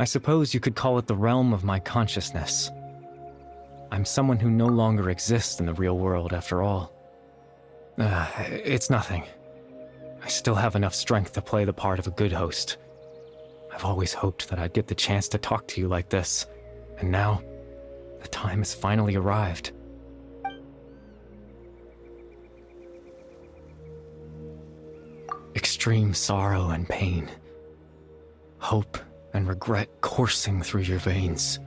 I suppose you could call it the realm of my consciousness. I'm someone who no longer exists in the real world, after all. It's nothing. I still have enough strength to play the part of a good host. I've always hoped that I'd get the chance to talk to you like this, and now, the time has finally arrived. Extreme sorrow and pain. Hope and regret coursing through your veins.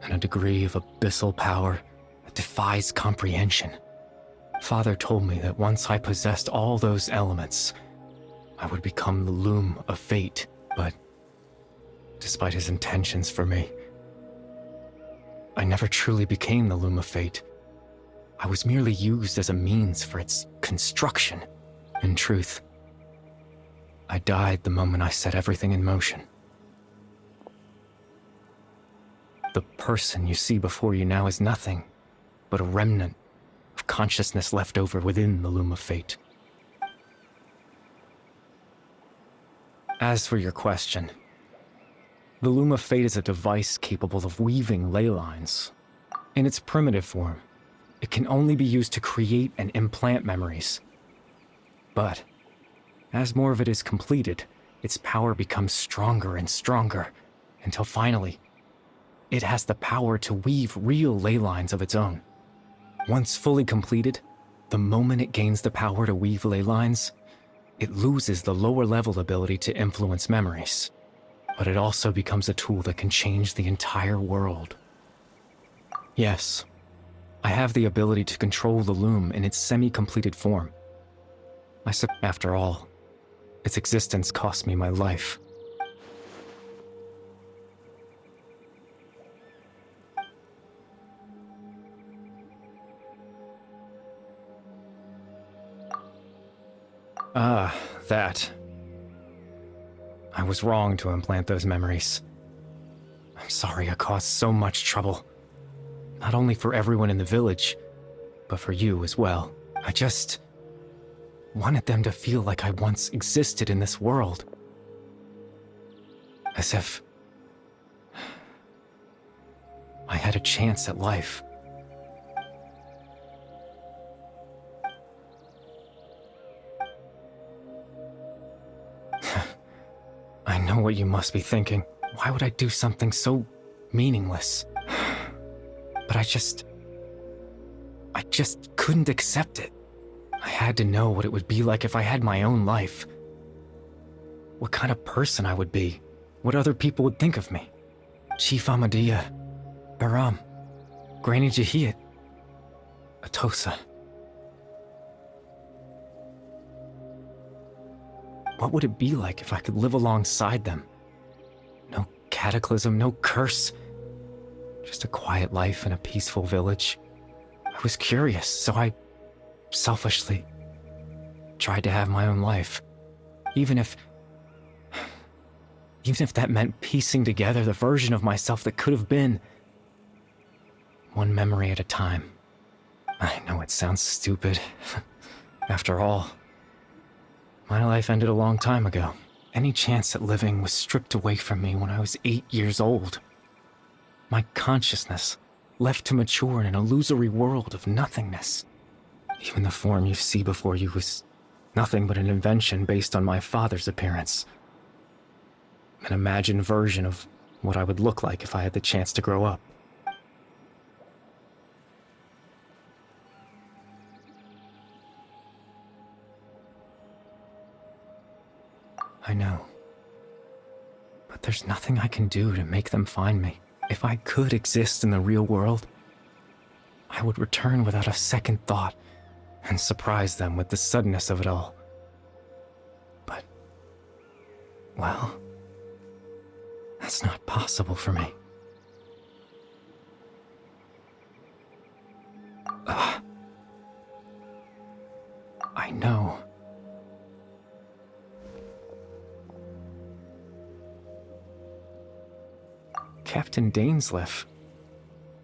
And a degree of abyssal power that defies comprehension. Father told me that once I possessed all those elements, I would become the loom of fate, but despite his intentions for me, I never truly became the loom of fate. I was merely used as a means for its construction. In truth, I died the moment I set everything in motion. The person you see before you now is nothing but a remnant of consciousness left over within the loom of fate. As for your question, the loom of fate is a device capable of weaving ley lines. In its primitive form, it can only be used to create and implant memories. But as more of it is completed, its power becomes stronger and stronger, until finally, it has the power to weave real ley lines of its own. Once fully completed, the moment it gains the power to weave ley lines, it loses the lower-level ability to influence memories. But it also becomes a tool that can change the entire world. Yes, I have the ability to control the loom in its semi-completed form. After all, its existence cost me my life. That. I was wrong to implant those memories. I'm sorry I caused so much trouble. Not only for everyone in the village, but for you as well. I just wanted them to feel like I once existed in this world. As if I had a chance at life. I know what you must be thinking. Why would I do something so meaningless? But I just couldn't accept it. I had to know what it would be like if I had my own life. What kind of person I would be. What other people would think of me. Chief Ahmadiyya, Baram, Granny Jahiyat, Atosa. What would it be like if I could live alongside them? No cataclysm, no curse. Just a quiet life in a peaceful village. I was curious, so I selfishly tried to have my own life. Even if that meant piecing together the version of myself that could have been. One memory at a time. I know it sounds stupid. After all, my life ended a long time ago. Any chance at living was stripped away from me when I was 8 years old. My consciousness left to mature in an illusory world of nothingness. Even the form you see before you was nothing but an invention based on my father's appearance. An imagined version of what I would look like if I had the chance to grow up. I know. But there's nothing I can do to make them find me. If I could exist in the real world, I would return without a second thought and surprise them with the suddenness of it all. But, well, that's not possible for me. I know. Captain Dainsleif.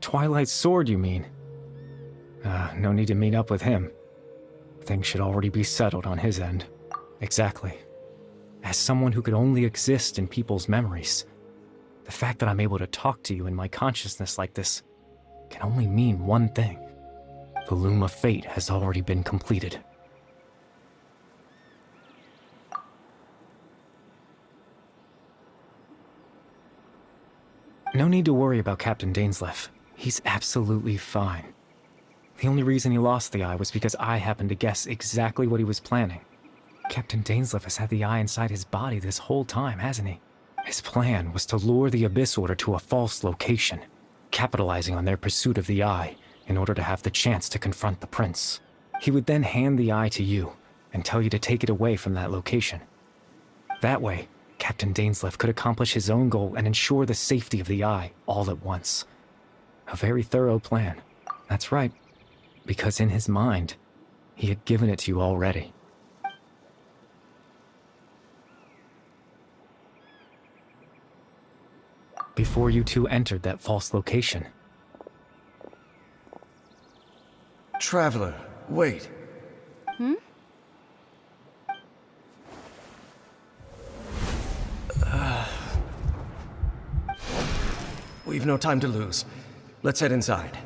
Twilight Sword, you mean? No need to meet up with him. Things should already be settled on his end. Exactly. As someone who could only exist in people's memories, The fact that I'm able to talk to you in my consciousness like this can only mean one thing. The loom of fate has already been completed. No need to worry about Captain Dainsleif. He's absolutely fine. The only reason he lost the eye was because I happened to guess exactly what he was planning. Captain Dainsleif has had the eye inside his body this whole time, hasn't he? His plan was to lure the Abyss Order to a false location, capitalizing on their pursuit of the eye in order to have the chance to confront the prince. He would then hand the eye to you and tell you to take it away from that location. That way, Captain Dainsleif could accomplish his own goal and ensure the safety of the eye all at once. A very thorough plan. That's right, because in his mind, he had given it to you already. Before you two entered that false location. Traveler, wait. We've no time to lose. Let's head inside.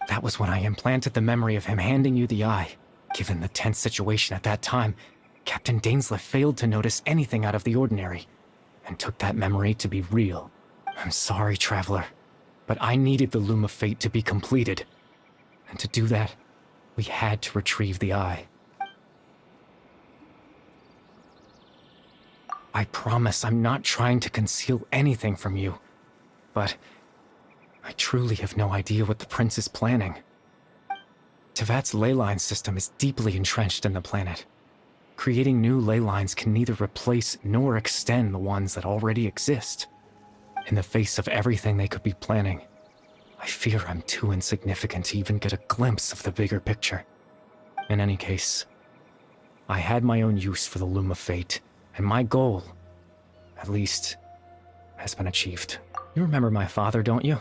That was when I implanted the memory of him handing you the eye. Given the tense situation at that time, Captain Dainsleif failed to notice anything out of the ordinary, and took that memory to be real. I'm sorry, Traveler, but I needed the Loom of Fate to be completed. And to do that, we had to retrieve the eye. I promise I'm not trying to conceal anything from you, but I truly have no idea what the prince is planning. Tevat's ley line system is deeply entrenched in the planet. Creating new ley lines can neither replace nor extend the ones that already exist. In the face of everything they could be planning, I fear I'm too insignificant to even get a glimpse of the bigger picture. In any case, I had my own use for the Loom of Fate, and my goal, at least, has been achieved. You remember my father, don't you?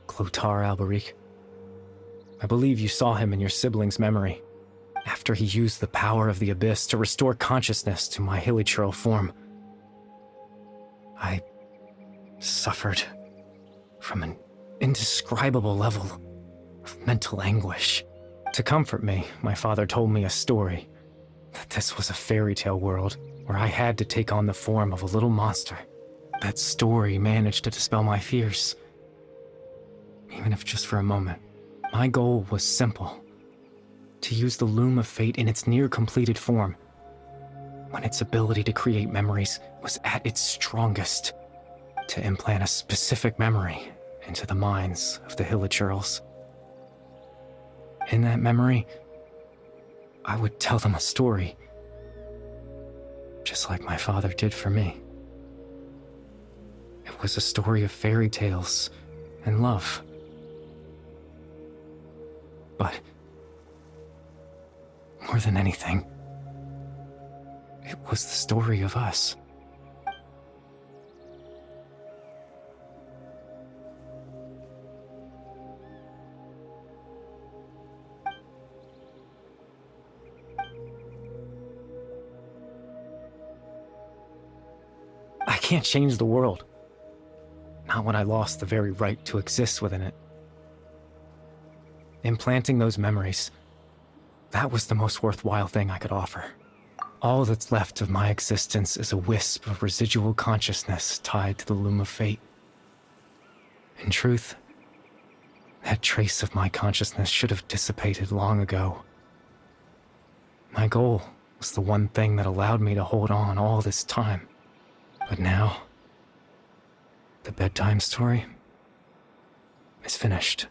Clotar Alberic. I believe you saw him in your sibling's memory. After he used the power of the Abyss to restore consciousness to my hilichurl form, I suffered from an indescribable level of mental anguish. To comfort me, my father told me a story, that this was a fairy tale world where I had to take on the form of a little monster. That story managed to dispel my fears, even if just for a moment. My goal was simple: to use the Loom of Fate in its near-completed form, when its ability to create memories was at its strongest, to implant a specific memory into the minds of the hilichurls. In that memory, I would tell them a story, just like my father did for me. It was a story of fairy tales and love. But more than anything, it was the story of us. I can't change the world. Not when I lost the very right to exist within it. Implanting those memories, that was the most worthwhile thing I could offer. All that's left of my existence is a wisp of residual consciousness tied to the Loom of Fate. In truth, that trace of my consciousness should have dissipated long ago. My goal was the one thing that allowed me to hold on all this time. But now, the bedtime story is finished.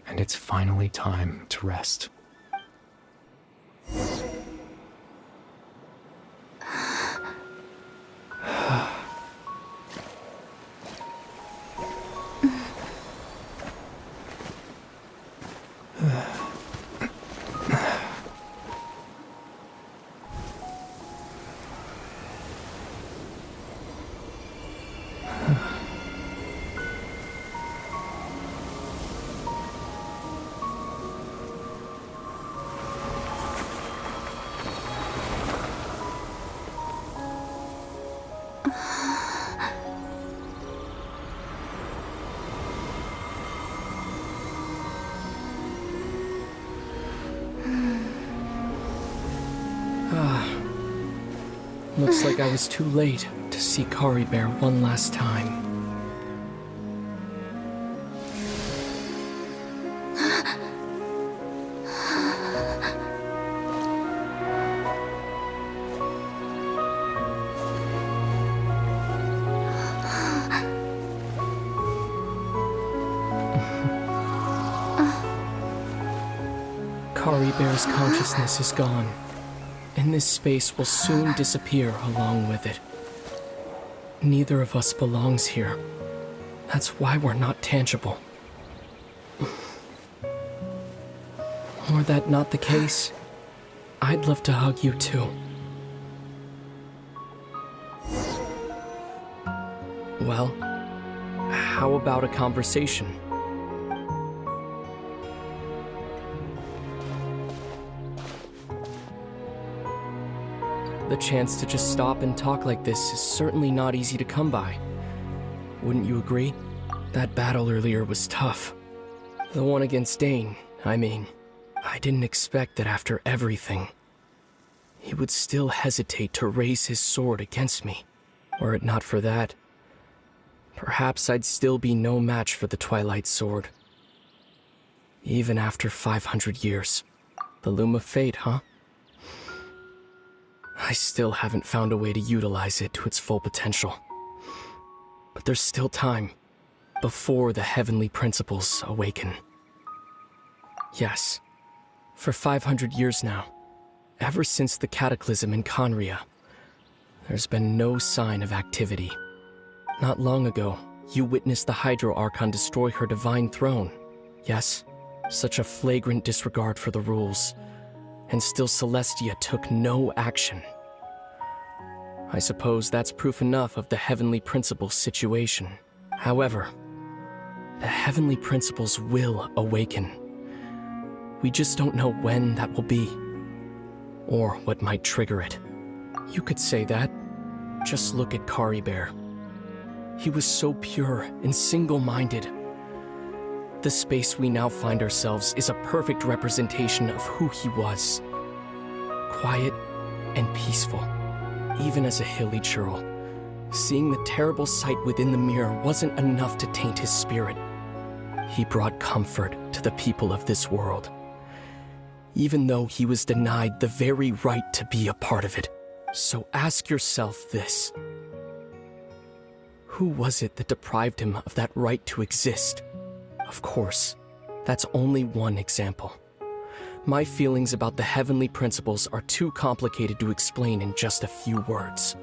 And it's finally time to rest. Looks like I was too late to see Caribert one last time. Caribert's consciousness is gone, and this space will soon disappear along with it. Neither of us belongs here. That's why we're not tangible. Were that not the case, I'd love to hug you too. Well, how about a conversation? The chance to just stop and talk like this is certainly not easy to come by. Wouldn't you agree? That battle earlier was tough. The one against Dane, I mean. I didn't expect that after everything, he would still hesitate to raise his sword against me. Were it not for that, perhaps I'd still be no match for the Twilight Sword. Even after 500 years. The Loom of Fate, huh? I still haven't found a way to utilize it to its full potential. But there's still time, before the heavenly principles awaken. Yes, for 500 years now, ever since the cataclysm in Conria, there's been no sign of activity. Not long ago, you witnessed the Hydro Archon destroy her divine throne. Yes, such a flagrant disregard for the rules. And still Celestia took no action. I suppose that's proof enough of the Heavenly Principles situation. However, the Heavenly Principles will awaken. We just don't know when that will be, or what might trigger it. You could say that. Just look at Caribert. He was so pure and single-minded. The space we now find ourselves is a perfect representation of who he was. Quiet and peaceful, even as a hilly churl. Seeing the terrible sight within the mirror wasn't enough to taint his spirit. He brought comfort to the people of this world, even though he was denied the very right to be a part of it. So ask yourself this. Who was it that deprived him of that right to exist? Of course, that's only one example. My feelings about the heavenly principles are too complicated to explain in just a few words.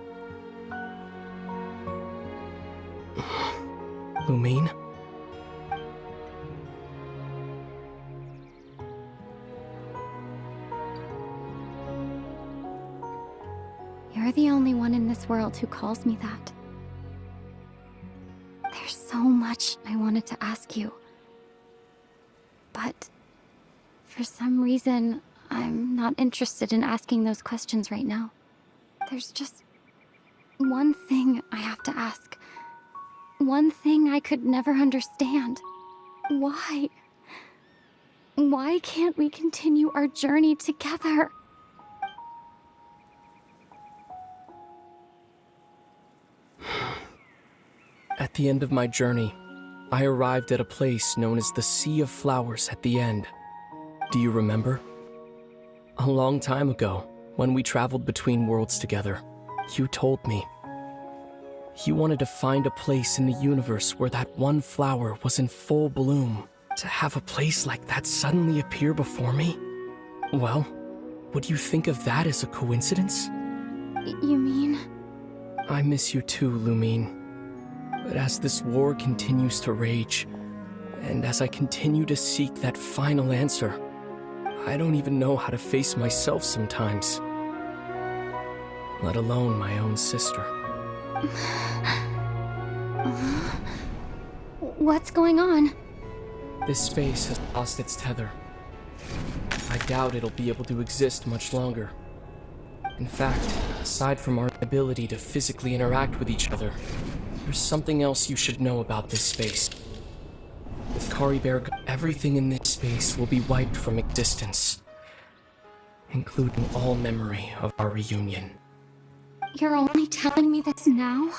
Lumine? You're the only one in this world who calls me that. There's so much I wanted to ask you. But for some reason, I'm not interested in asking those questions right now. There's just one thing I have to ask. One thing I could never understand. Why? Why can't we continue our journey together? At the end of my journey, I arrived at a place known as the Sea of Flowers at the end. Do you remember? A long time ago, when we traveled between worlds together, you told me you wanted to find a place in the universe where that one flower was in full bloom. To have a place like that suddenly appear before me? Well, would you think of that as a coincidence? You mean? I miss you too, Lumine. But as this war continues to rage, and as I continue to seek that final answer, I don't even know how to face myself sometimes. Let alone my own sister. What's going on? This space has lost its tether. I doubt it'll be able to exist much longer. In fact, aside from our ability to physically interact with each other, there's something else you should know about this space. With Caribert, everything in this space will be wiped from existence, including all memory of our reunion. You're only telling me this now?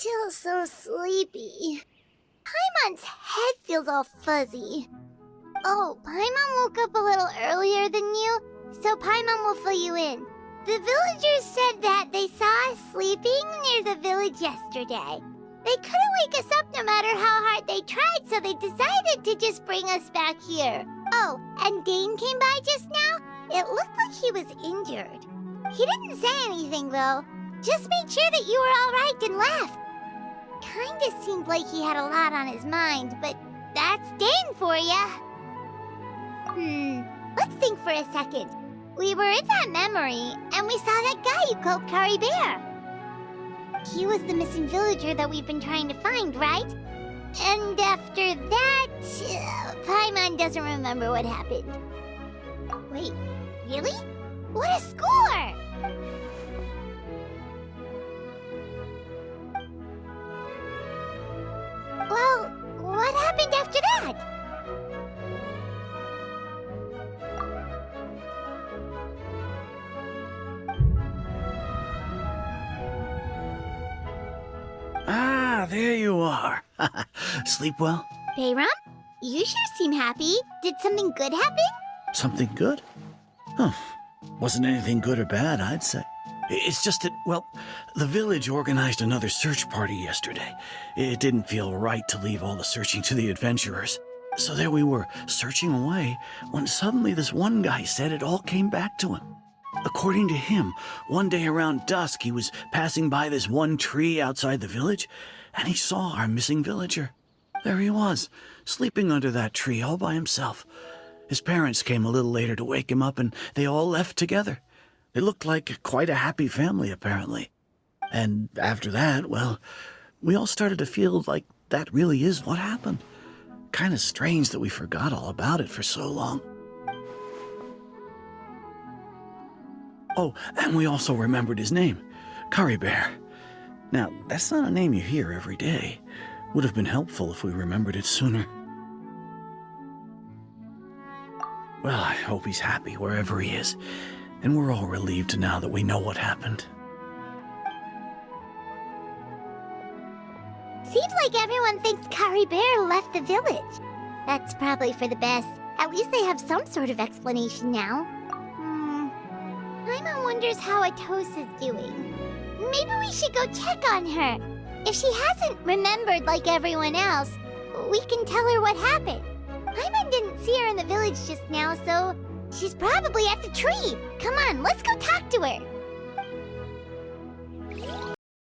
Still so sleepy. Paimon's head feels all fuzzy. Oh, Paimon woke up a little earlier than you, so Paimon will fill you in. The villagers said that they saw us sleeping near the village yesterday. They couldn't wake us up no matter how hard they tried, so they decided to just bring us back here. Oh, and Dane came by just now. It looked like he was injured. He didn't say anything, though. Just made sure that you were all right and left. Kinda seemed like he had a lot on his mind, but that's Dane for ya. Let's think for a second. We were in that memory, and we saw that guy you called Caribert. He was the missing villager that we've been trying to find, right? And after that, Paimon doesn't remember what happened. Wait, really? What a score! Well, what happened after that? Ah, there you are. Sleep well? Bayram, you sure seem happy. Did something good happen? Something good? Huh. Wasn't anything good or bad, I'd say. It's just that, well, the village organized another search party yesterday. It didn't feel right to leave all the searching to the adventurers. So there we were, searching away, when suddenly this one guy said it all came back to him. According to him, one day around dusk, he was passing by this one tree outside the village, and he saw our missing villager. There he was, sleeping under that tree all by himself. His parents came a little later to wake him up, and they all left together. They looked like quite a happy family, apparently. And after that, well, we all started to feel like that really is what happened. Kind of strange that we forgot all about it for so long. Oh, and we also remembered his name, Caribert. Now, that's not a name you hear every day. Would have been helpful if we remembered it sooner. Well, I hope he's happy wherever he is, and we're all relieved now that we know what happened. Seems like everyone thinks Caribert left the village. That's probably for the best. At least they have some sort of explanation now. Paimon wonders how Atosa's doing. Maybe we should go check on her. If she hasn't remembered like everyone else, we can tell her what happened. Paimon didn't see her in the village just now, so she's probably at the tree. Come on, let's go talk to her.